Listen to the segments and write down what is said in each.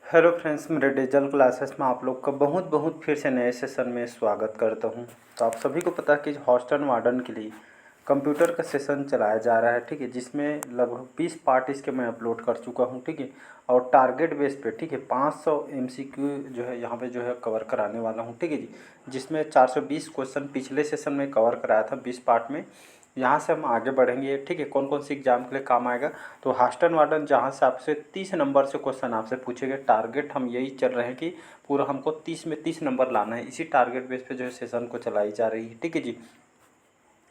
Hello friends, मेरे digital classes में आप लोग का बहुत बहुत फिर से नए सेशन में स्वागत करता हूं। तो आप सभी को पता है कि हॉस्टल वार्डन के लिए कंप्यूटर का सेशन चलाया जा रहा है, ठीक है, जिसमें लगभग 20 पार्ट इसके मैं अपलोड कर चुका हूं, ठीक है। और टारगेट बेस पे, ठीक है, 500 एमसीक्यू जो है यहाँ पे जो है कवर कराने वाला हूँ, ठीक है जी। जिसमें 420 क्वेश्चन पिछले सेशन में कवर कराया था 20 पार्ट में। यहाँ से हम आगे बढ़ेंगे, ठीक है। कौन कौन सी एग्जाम के लिए काम आएगा, तो हॉस्टल वार्डन जहाँ से आपसे 30 नंबर से क्वेश्चन आपसे पूछे गए। टारगेट हम यही चल रहे हैं कि पूरा हमको 30 में 30 नंबर लाना है। इसी टारगेट बेस पे जो है सेशन को चलाई जा रही है, ठीक है जी।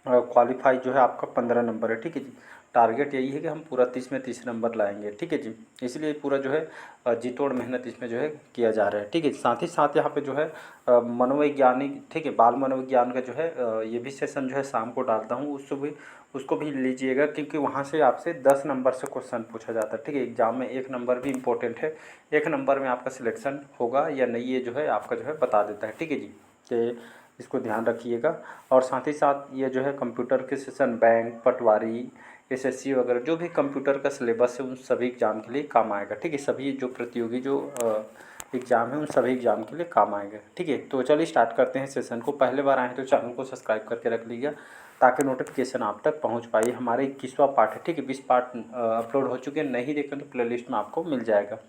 क्वालिफाई जो है आपका 15 नंबर है, ठीक है जी। टारगेट यही है कि हम पूरा 30 में 30 नंबर लाएंगे, ठीक है जी। इसलिए पूरा जो है जी तोड़ मेहनत इसमें जो है किया जा रहा है, ठीक है। साथ ही साथ यहाँ पे जो है मनोवैज्ञानिक, ठीक है, बाल मनोविज्ञान का जो है ये भी सेशन जो है शाम को डालता हूँ। उसको भी लीजिएगा, क्योंकि वहाँ से आपसे 10 नंबर से क्वेश्चन पूछा जाता है, ठीक है। एग्जाम में 1 नंबर भी इंपॉर्टेंट है। 1 नंबर में आपका सिलेक्शन होगा या नहीं, ये जो है आपका जो है बता देता है, ठीक है जी। कि इसको ध्यान रखिएगा। और साथ ही साथ ये जो है कंप्यूटर के सेशन बैंक, पटवारी, एसएससी वगैरह जो भी कंप्यूटर का सिलेबस है उन सभी एग्ज़ाम के लिए काम आएगा, ठीक है। सभी जो प्रतियोगी जो एग्ज़ाम है उन सभी एग्ज़ाम के लिए काम आएगा, ठीक है। तो चलिए स्टार्ट करते हैं सेशन को। पहले बार आए हैं तो चैनल को सब्सक्राइब करके रख लीजिए, ताकि नोटिफिकेशन आप तक पहुंच पाए। हमारे 21वां पार्ट है, ठीक है। 20 पार्ट अपलोड हो चुके हैं, नहीं देखें तो प्लेलिस्ट में आपको मिल जाएगा।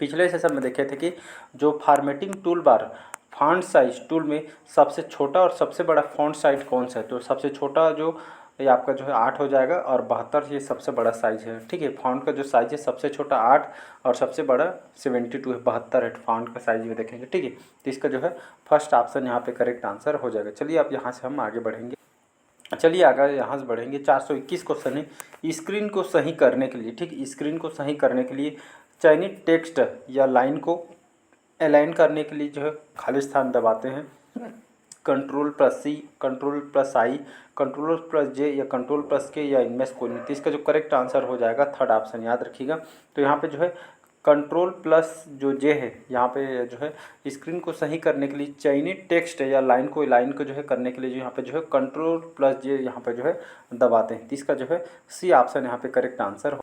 पिछले सेशन में देखे थे कि जो formatting tool bar font size tool में सबसे छोटा और सबसे बड़ा फॉन्ट साइज कौन सा है, तो सबसे छोटा जो ये आपका जो है 8 हो जाएगा, और 72 ये सबसे बड़ा साइज है, ठीक है। फॉन्ट का जो साइज है सबसे छोटा 8 और सबसे बड़ा 72 है, 72 है फॉन्ट का साइज में देखेंगे, ठीक है। तो इसका जो है फर्स्ट ऑप्शन यहाँ पे करेक्ट आंसर हो जाएगा। चलिए अब यहाँ से हम आगे बढ़ेंगे। चलिए आगे यहाँ से बढ़ेंगे। 421 क्वेश्चन है स्क्रीन को सही करने के लिए, ठीक। स्क्रीन को सही करने के लिए चयनित टेक्स्ट या लाइन को अलाइन करने के लिए जो है खाली स्थान दबाते हैं। कंट्रोल+C, कंट्रोल+I, कंट्रोल+J या कंट्रोल+K या इनमें से कोई नहीं। तो इसका जो करेक्ट आंसर हो जाएगा थर्ड ऑप्शन, याद रखिएगा। तो यहाँ पे जो है कंट्रोल+J है, यहाँ पे जो है स्क्रीन को सही करने के लिए चयनित टेक्स्ट या लाइन को जो है करने के लिए जो यहाँ पे जो है कंट्रोल+J यहाँ पे जो है दबाते हैं। तो इसका जो है सी ऑप्शन यहाँ पे करेक्ट आंसर हो।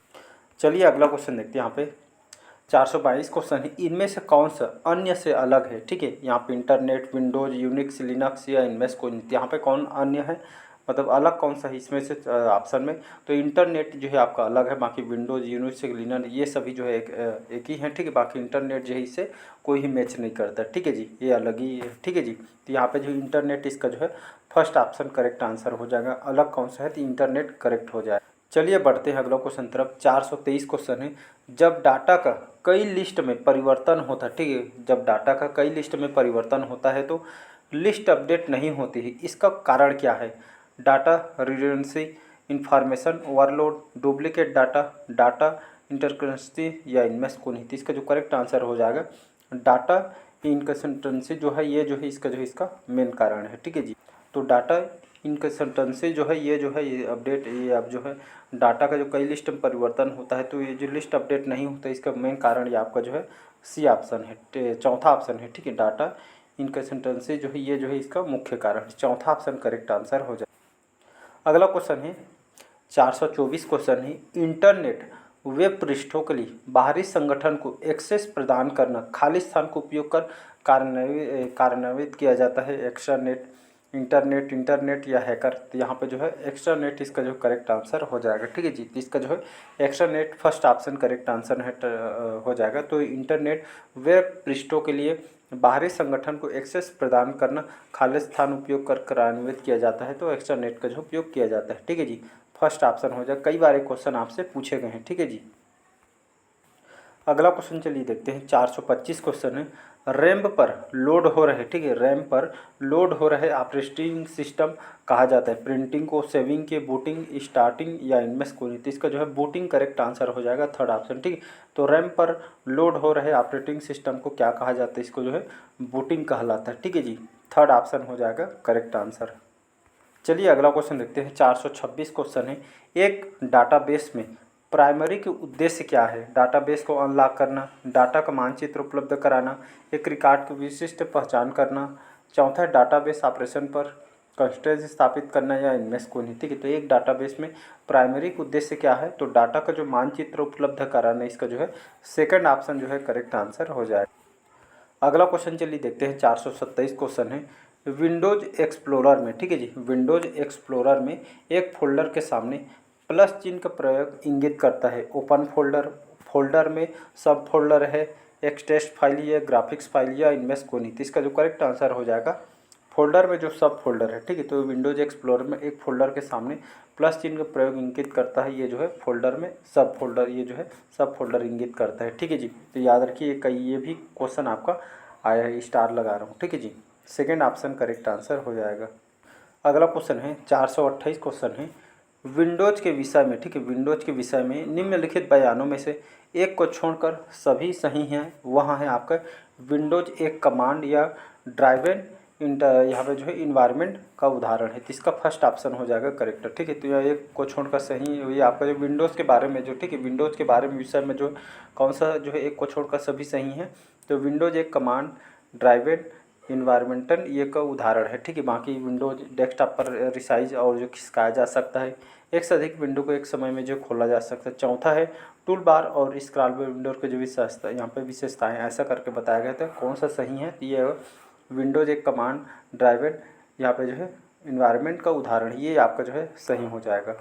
चलिए अगला क्वेश्चन देखते हैं। यहाँ पे 422 क्वेश्चन है, इनमें से कौन सा अन्य से अलग है, ठीक है। यहाँ पे इंटरनेट, विंडोज, यूनिक्स, लिनक्स या इनमें से कोई नहीं। यहाँ पे कौन अन्य है, मतलब अलग कौन सा है इसमें से ऑप्शन में, तो इंटरनेट जो है आपका अलग है। बाकी विंडोज, यूनिक्स, लिनक्स ये सभी जो है एक ही हैं, ठीक है। बाकी इंटरनेट जो है इससे कोई ही मैच नहीं करता, ठीक है जी, ये अलग ही है, ठीक है जी। तो यहाँ पे जो इंटरनेट इसका जो है फर्स्ट ऑप्शन करेक्ट आंसर हो जाएगा। अलग कौन सा है, तो इंटरनेट करेक्ट हो जाएगा। चलिए बढ़ते हैं अगला क्वेश्चन तरफ। 423 क्वेश्चन है, जब डाटा का कई लिस्ट में परिवर्तन होता है, ठीक है, जब डाटा का कई लिस्ट में परिवर्तन होता है तो लिस्ट अपडेट नहीं होती है, इसका कारण क्या है। Data redundancy, information overload, duplicate data, data इंटरकरेंसी या इनमें से कोई नहीं। तो इसका जो करेक्ट आंसर हो जाएगा डाटा इनकन्सिस्टेंसी जो है, ये जो है इसका जो है इसका मेन कारण है, ठीक है जी। तो डाटा इनकन्सिस्टेंसी जो है ये अपडेट, ये अब जो है डाटा का जो कई लिस्ट में परिवर्तन होता है तो ये जो लिस्ट अपडेट नहीं होता, इसका मेन कारण ये आपका जो है सी ऑप्शन है, चौथा ऑप्शन है, ठीक है। डाटा इनकन्सिस्टेंसी जो है ये जो है इसका मुख्य कारण है। चौथा ऑप्शन करेक्ट आंसर हो जाए। अगला क्वेश्चन है 424 क्वेश्चन है, इंटरनेट वेब पृष्ठों के लिए बाहरी संगठन को एक्सेस प्रदान करना खाली स्थान का उपयोग कर कार्यान्वित किया जाता है। एक्स्ट्रानेट, इंटरनेट या हैकर। तो यहाँ पे जो है एक्स्ट्रानेट इसका जो करेक्ट आंसर हो जाएगा, ठीक है जी। तो इसका जो है extranet first option correct answer है हो जाएगा। तो इंटरनेट वेब पृष्ठों के लिए बाहरी संगठन को एक्सेस प्रदान करना खाली स्थान उपयोग कर कार्यान्वित किया जाता है, तो एक्स्ट्रानेट का जो उपयोग किया जाता है, ठीक है जी। फर्स्ट ऑप्शन हो जाए। कई बार क्वेश्चन आपसे पूछे गए हैं, ठीक है जी। अगला क्वेश्चन चलिए देखते हैं। 425 क्वेश्चन है, रैम पर लोड हो रहे, ठीक है, रैम पर लोड हो रहे ऑपरेटिंग सिस्टम कहा जाता है। प्रिंटिंग को, सेविंग के, बूटिंग, स्टार्टिंग या इनमें से कोई। तो इसका जो है बूटिंग करेक्ट आंसर हो जाएगा, थर्ड ऑप्शन, ठीक है। तो रैम पर लोड हो रहे ऑपरेटिंग सिस्टम को क्या कहा जाता है, इसको जो है बूटिंग कहलाता है, ठीक है जी। थर्ड ऑप्शन हो जाएगा करेक्ट आंसर। चलिए अगला क्वेश्चन देखते हैं। 426 क्वेश्चन है, एक डाटाबेस में प्राइमरी के उद्देश्य क्या है। डाटाबेस को अनलॉक करना, डाटा का मानचित्र उपलब्ध कराना, एक रिकॉर्ड की विशिष्ट पहचान करना, चौथा डाटाबेस ऑपरेशन पर कंस्ट्रेंट स्थापित करना या इनमें से कोई नहीं, ठीक है। तो एक डाटाबेस में प्राइमरी उद्देश्य क्या है, तो डाटा का जो मानचित्र उपलब्ध कराना, इसका जो है सेकंड ऑप्शन जो है करेक्ट आंसर हो जाएगा। अगला क्वेश्चन चलिए देखते हैं, 427 क्वेश्चन है। विंडोज एक्सप्लोरर में, ठीक है जी, विंडोज एक्सप्लोरर में एक फोल्डर के सामने प्लस चिन्ह का प्रयोग इंगित करता है ओपन फोल्डर, फोल्डर में सब फोल्डर है, एक्सटेस्ट फाइल या ग्राफिक्स फाइल या इनमें से कोई नहीं। तो इसका जो करेक्ट आंसर हो जाएगा फोल्डर में जो सब फोल्डर है, ठीक है। तो विंडोज एक्सप्लोरर में एक फोल्डर के सामने प्लस चिन्ह का प्रयोग इंगित करता है, ये जो है फोल्डर में सब फोल्डर, ये जो है सब फोल्डर इंगित करता है, ठीक है जी। तो याद रखिए कई ये भी क्वेश्चन आपका आया है, स्टार लगा रहा हूँ, ठीक है जी। सेकेंड ऑप्शन करेक्ट आंसर हो जाएगा। अगला क्वेश्चन है 428 क्वेश्चन है। विंडोज के विषय में, ठीक है, विंडोज के विषय में निम्नलिखित बयानों में से एक को छोड़कर सभी सही हैं। वहाँ है आपका विंडोज एक कमांड या ड्राइवन यहाँ पे जो है इन्वायरमेंट का उदाहरण है। तो इसका फर्स्ट ऑप्शन हो जाएगा करेक्ट, ठीक है। तो यह एक को छोड़कर सही है, ये आपका जो विंडोज़ के बारे में जो, ठीक है, विंडोज़ के बारे में विषय में जो कौन सा जो है एक को छोड़कर सभी सही हैं, तो विंडोज एक कमांड ड्राइवन इन्वायरमेंटल ये का उदाहरण है, ठीक है। बाकी विंडोज डेस्कटॉप पर रिसाइज और जो खिसकाया जा सकता है, एक से अधिक विंडो को एक समय में जो खोला जा सकता है। चौथा है टूल बार और स्क्रॉल विंडो के जो विशेषता यहाँ पे विशेषताएं ऐसा करके बताया गया था, कौन सा सही है। तो ये विंडोज एक कमांड ड्राइवन यहाँ पे जो है इन्वायरमेंट का उदाहरण, ये आपका जो है सही हो जाएगा।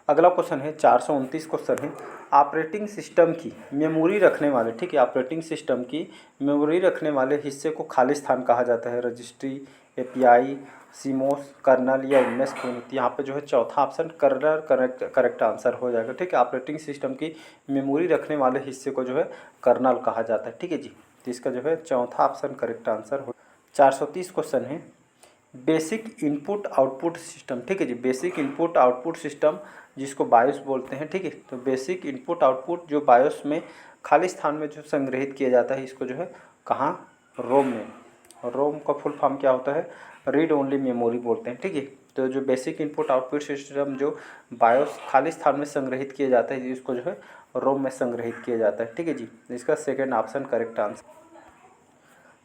अगला क्वेश्चन है 429 क्वेश्चन है। ऑपरेटिंग सिस्टम की मेमोरी रखने वाले, ठीक है, ऑपरेटिंग सिस्टम की मेमोरी रखने वाले हिस्से को खाली स्थान कहा जाता है। रजिस्ट्री, एपीआई, सीमोस, कर्नल या इनमें से कोई नहीं। यहाँ पे जो है चौथा ऑप्शन कर्नल करेक्ट आंसर हो जाएगा, ठीक है। ऑपरेटिंग सिस्टम की मेमोरी रखने वाले हिस्से को जो है कर्नल कहा जाता है, ठीक है जी। तो इसका जो है चौथा ऑप्शन करेक्ट आंसर हो। 430 क्वेश्चन है। बेसिक इनपुट आउटपुट सिस्टम, ठीक है जी, बेसिक इनपुट आउटपुट सिस्टम जिसको बायोस बोलते हैं, ठीक है। तो बेसिक इनपुट आउटपुट जो बायोस में खाली स्थान में जो संग्रहित किया जाता है, इसको जो है कहाँ, रोम में। रोम का फुल फॉर्म क्या होता है, रीड ओनली मेमोरी बोलते हैं, ठीक है। तो जो बेसिक इनपुट आउटपुट सिस्टम जो बायोस खाली स्थान में संग्रहित किया जाता है, इसको जो है रोम में संग्रहित किया जाता है, ठीक है जी। इसका second option correct answer.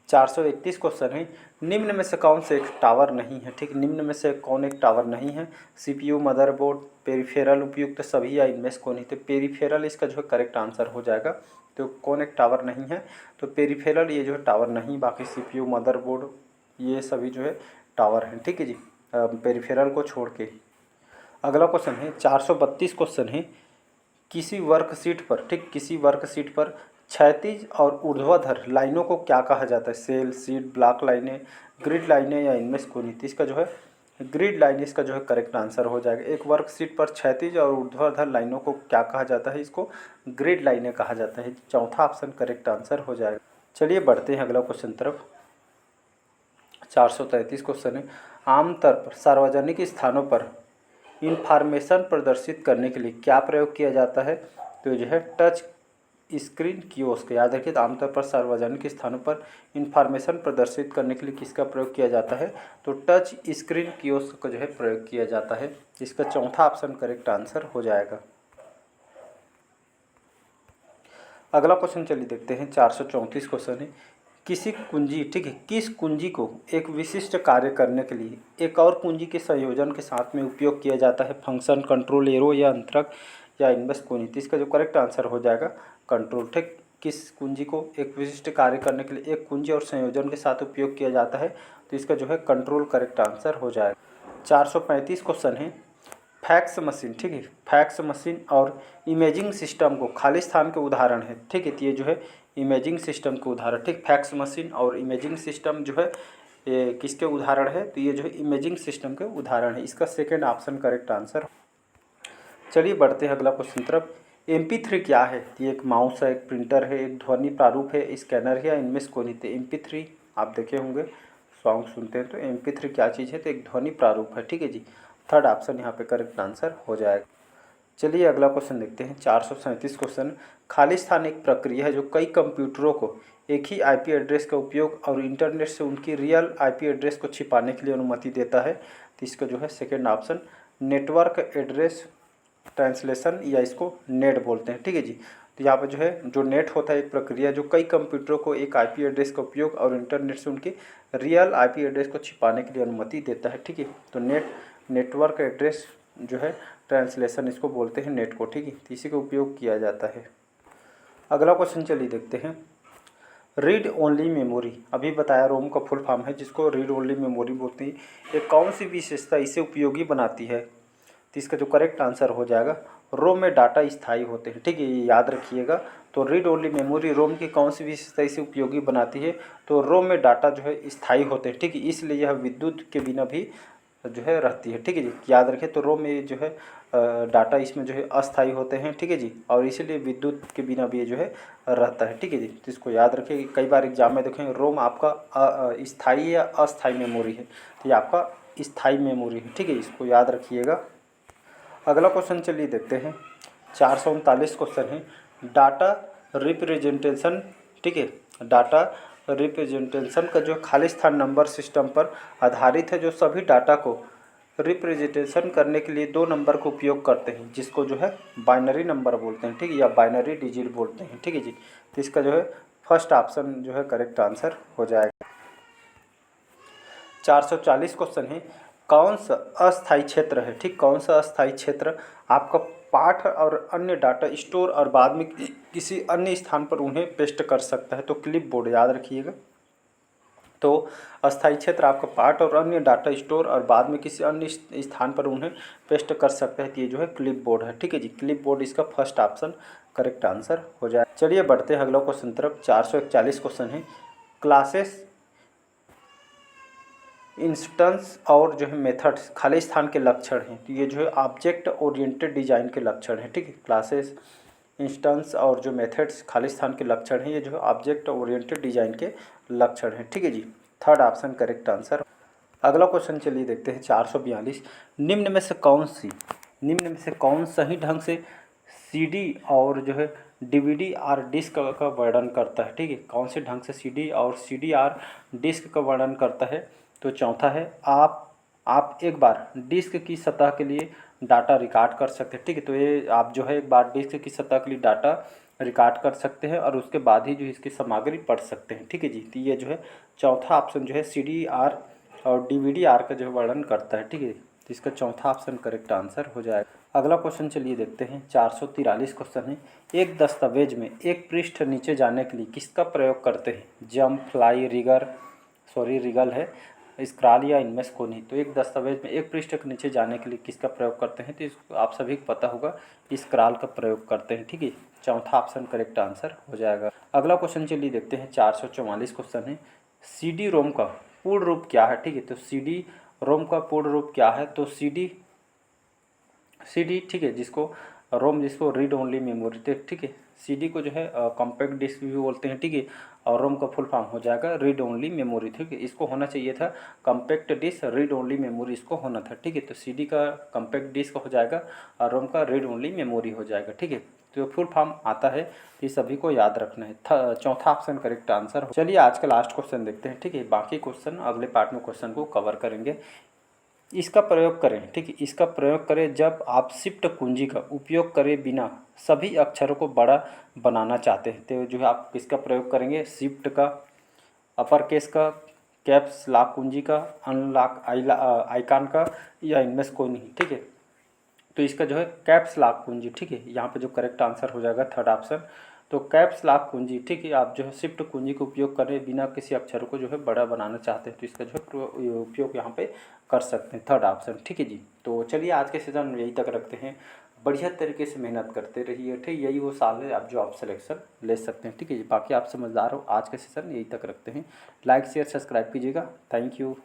431 question है। निम्न में से कौन से एक टावर नहीं है, ठीक, निम्न में से कौन एक टावर नहीं है। सीपीयू, मदरबोर्ड, पेरिफेरल उपयुक्त सभी या इनमें से कौन नहीं। तो पेरिफेरल इसका जो है करेक्ट आंसर हो जाएगा। तो कौन एक टावर नहीं है, तो पेरिफेरल ये जो है टावर नहीं, बाकी सीपीयू, मदरबोर्ड ये सभी जो है टावर हैं, ठीक है जी, पेरिफेरल को छोड़ के। अगला क्वेश्चन है 432 क्वेश्चन है। किसी वर्कशीट पर, ठीक, किसी वर्कशीट पर क्षैतिज और ऊर्ध्वाधर लाइनों को क्या कहा जाता है। सेल, शीट, ब्लॉक लाइनें, ग्रिड लाइनें या इनमें से कोई नहीं। इसका जो है ग्रिड लाइन इसका जो है करेक्ट आंसर हो जाएगा। एक वर्कशीट पर क्षैतिज और ऊर्ध्वाधर लाइनों को क्या कहा जाता है, इसको ग्रिड लाइनें कहा जाता है। चौथा ऑप्शन करेक्ट आंसर हो जाएगा। चलिए बढ़ते हैं अगला क्वेश्चन तरफ। 433 क्वेश्चन है। आमतौर पर सार्वजनिक स्थानों पर इंफॉर्मेशन प्रदर्शित करने के लिए क्या प्रयोग किया जाता है, तो जो है टच स्क्रीन कियोस्क। याद रखिए, तो आमतौर पर सार्वजनिक स्थानों पर इंफॉर्मेशन प्रदर्शित करने के लिए किसका प्रयोग किया जाता है, तो टच स्क्रीन कियोस्क का जो है प्रयोग किया जाता है। इसका चौथा ऑप्शन करेक्ट आंसर हो जाएगा। अगला क्वेश्चन चलिए देखते हैं, 434 क्वेश्चन है। किसी कुंजी, ठीक है, किस कुंजी को एक विशिष्ट कार्य करने के लिए एक और कुंजी के संयोजन के साथ में उपयोग किया जाता है। फंक्शन, कंट्रोल, एरो या अंतरक या इनमें से कोई नहीं। इसका जो करेक्ट आंसर हो जाएगा कंट्रोल, ठीक। किस कुंजी को एक विशिष्ट कार्य करने के लिए एक कुंजी और संयोजन के साथ उपयोग किया जाता है, तो इसका जो है कंट्रोल करेक्ट आंसर हो जाएगा। 435 क्वेश्चन है। फैक्स मशीन, ठीक है, फैक्स मशीन और इमेजिंग सिस्टम को खाली स्थान के उदाहरण है, ठीक है। तो ये जो है इमेजिंग सिस्टम के उदाहरण, ठीक, फैक्स मशीन और इमेजिंग सिस्टम जो है ये किसके उदाहरण है, तो ये जो है इमेजिंग सिस्टम के उदाहरण है। इसका सेकेंड ऑप्शन करेक्ट आंसर। चलिए बढ़ते हैं अगला क्वेश्चन तरफ। MP3 क्या है, ये एक माउस है, एक प्रिंटर है, एक ध्वनि प्रारूप है, स्कैनर है या इनमें से कोई नहीं। तो MP3 आप देखे होंगे, सॉन्ग सुनते हैं, तो MP3 क्या चीज़ है, तो एक ध्वनि प्रारूप है, ठीक है जी। थर्ड ऑप्शन यहाँ पे करेक्ट आंसर हो जाएगा। चलिए अगला क्वेश्चन देखते हैं, 437 क्वेश्चन। खाली स्थान एक प्रक्रिया है जो कई कंप्यूटरों को एक ही IP एड्रेस का उपयोग और इंटरनेट से उनकी रियल IP एड्रेस को छिपाने के लिए अनुमति देता है। तो इसका जो है second option network address translation या इसको नेट बोलते हैं, ठीक है जी। तो यहाँ पर जो है जो नेट होता है एक प्रक्रिया जो कई कंप्यूटरों को एक आईपी एड्रेस का उपयोग और इंटरनेट से उनके रियल आईपी एड्रेस को छिपाने के लिए अनुमति देता है, ठीक है। तो नेटवर्क एड्रेस जो है ट्रांसलेशन इसको बोलते हैं नेट को, ठीक है। तो इसी का उपयोग किया जाता है। अगला क्वेश्चन चलिए देखते हैं। रीड ओनली मेमोरी, अभी बताया रोम का फुल फॉर्म है जिसको रीड ओनली मेमोरी बोलते हैं। ये कौन सी विशेषता इसे उपयोगी बनाती है? तो इसका जो करेक्ट आंसर हो जाएगा रोम में डाटा स्थायी होते हैं, ठीक है, ये याद रखिएगा। तो रीड ओनली मेमोरी रोम की कौन सी विशेषता इसे उपयोगी बनाती है? तो रोम में डाटा जो है स्थायी होते हैं, ठीक है, इसलिए यह विद्युत के बिना भी जो है रहती है, ठीक है जी, याद रखें। तो रोम में जो है डाटा इसमें जो है अस्थायी होते हैं, ठीक है जी, और इसीलिए विद्युत के बिना भी ये जो है रहता है, ठीक है जी। तो इसको याद रखिए, कई बार एग्जाम में देखेंगे रोम आपका स्थायी या अस्थायी मेमोरी है, तो ये आपका स्थायी मेमोरी है, ठीक है, इसको याद रखिएगा। अगला क्वेश्चन चलिए देखते हैं। 439 क्वेश्चन है डाटा रिप्रेजेंटेशन, ठीक है। डाटा रिप्रेजेंटेशन का जो खाली स्थान नंबर सिस्टम पर आधारित है जो सभी डाटा को रिप्रेजेंटेशन करने के लिए दो नंबर का उपयोग करते हैं जिसको जो है बाइनरी नंबर बोलते हैं, ठीक है, या बाइनरी डिजिट बोलते हैं, ठीक है जी। तो इसका जो है फर्स्ट ऑप्शन जो है करेक्ट आंसर हो जाएगा। 440 क्वेश्चन है कौन सा अस्थायी क्षेत्र है, ठीक, कौन सा अस्थायी क्षेत्र आपका पाठ और अन्य डाटा स्टोर और बाद में किसी अन्य स्थान पर उन्हें पेस्ट कर सकता है? तो क्लिप बोर्ड, याद रखिएगा। तो अस्थायी क्षेत्र आपका पाठ और अन्य डाटा स्टोर और बाद में किसी अन्य स्थान पर उन्हें पेस्ट कर सकता है, तो ये जो है क्लिप बोर्ड है, ठीक है जी। क्लिप बोर्ड इसका फर्स्ट ऑप्शन करेक्ट आंसर हो जाए। चलिए बढ़ते हैं अगला क्वेश्चन तरफ। 441 क्वेश्चन है क्लासेस इंस्टेंस और जो है मेथड्स खाली स्थान के लक्षण हैं। तो ये जो है ऑब्जेक्ट ओरिएंटेड डिजाइन के लक्षण हैं, ठीक है। क्लासेस इंस्टेंस और जो मेथड्स खाली स्थान के लक्षण हैं, ये जो है ऑब्जेक्ट ओरिएंटेड डिजाइन के लक्षण हैं, ठीक है जी। Third option correct answer. अगला क्वेश्चन चलिए देखते हैं। 442 निम्न में से कौन सही ढंग से सीडी और जो है डीवीडी और डिस्क का वर्णन करता है, ठीक है, कौन से ढंग से सीडी और सीडीआर डिस्क का वर्णन करता है? तो चौथा है आप एक बार डिस्क की सतह के लिए डाटा रिकॉर्ड कर सकते हैं, ठीक है। तो ये आप जो है एक बार डिस्क की सतह के लिए डाटा रिकॉर्ड कर सकते हैं और उसके बाद ही जो इसकी सामग्री पढ़ सकते हैं, ठीक है जी। तो ये जो है चौथा ऑप्शन जो है सीडीआर और डीवीडीआर का जो है वर्णन करता है, ठीक है। तो इसका चौथा ऑप्शन करेक्ट आंसर हो जाएगा। अगला क्वेश्चन चलिए देखते हैं। 443 क्वेश्चन है एक दस्तावेज में एक पृष्ठ नीचे जाने के लिए किसका प्रयोग करते हैं? जंप, फ्लाई, रिगल है, स्क्रॉल या इनमें से कोई नहीं। तो एक दस्तावेज में एक पृष्ठ के नीचे जाने के लिए किसका प्रयोग करते हैं? तो इसको आप सभी को पता होगा, स्क्रॉल का प्रयोग करते हैं, ठीक है। चौथा ऑप्शन करेक्ट आंसर हो जाएगा। अगला क्वेश्चन चलिए देखते हैं। 444 क्वेश्चन है सीडी रोम का पूर्ण रूप क्या है, ठीक है। तो सीडी रोम का पूर्ण रूप क्या है? तो सीडी, ठीक है, जिसको रीड ओनली मेमोरी, ठीक है। सीडी को जो है कॉम्पैक्ट डिस्क भी बोलते हैं, ठीक है, और रोम का फुल फॉर्म हो जाएगा रीड ओनली मेमोरी, ठीक है। इसको होना चाहिए था compact disc, read only memory इसको होना था, ठीक है। तो सीडी का कॉम्पैक्ट डिस्क हो जाएगा और रोम का रीड ओनली मेमोरी हो जाएगा, ठीक है। तो फुल फॉर्म आता है, ये सभी को याद रखना है। चौथा ऑप्शन करेक्ट आंसर। चलिए आज का लास्ट क्वेश्चन देखते हैं, ठीक है। बाकी क्वेश्चन अगले पार्ट में क्वेश्चन को कवर करेंगे। इसका प्रयोग करें, ठीक है, इसका प्रयोग करें जब आप शिफ्ट कुंजी का उपयोग करे बिना सभी अक्षरों को बड़ा बनाना चाहते हैं। तो जो है आप किसका प्रयोग करेंगे? शिफ्ट का, अपर केस का, कैप्स लॉक कुंजी का, अनलॉक आइकॉन का, या इनमें से कोई नहीं, ठीक है। तो इसका जो है कैप्स लॉक कुंजी, ठीक है, यहाँ पे जो करेक्ट आंसर हो जाएगा थर्ड ऑप्शन। तो कैप्स लॉक कुंजी, ठीक है, आप जो है शिफ्ट कुंजी का उपयोग करें बिना किसी अक्षर को जो है बड़ा बनाना चाहते हैं तो इसका जो है उपयोग यहाँ पे कर सकते हैं, थर्ड ऑप्शन, ठीक है जी। तो चलिए आज के सेशन यही तक रखते हैं। बढ़िया तरीके से मेहनत करते रहिए, ठीक, यही वो साल है आप जो आप सिलेक्शन ले सकते हैं, ठीक है जी। बाकी आप समझदार हो। आज का सेशन यही तक रखते हैं। लाइक शेयर सब्सक्राइब कीजिएगा। Thank you.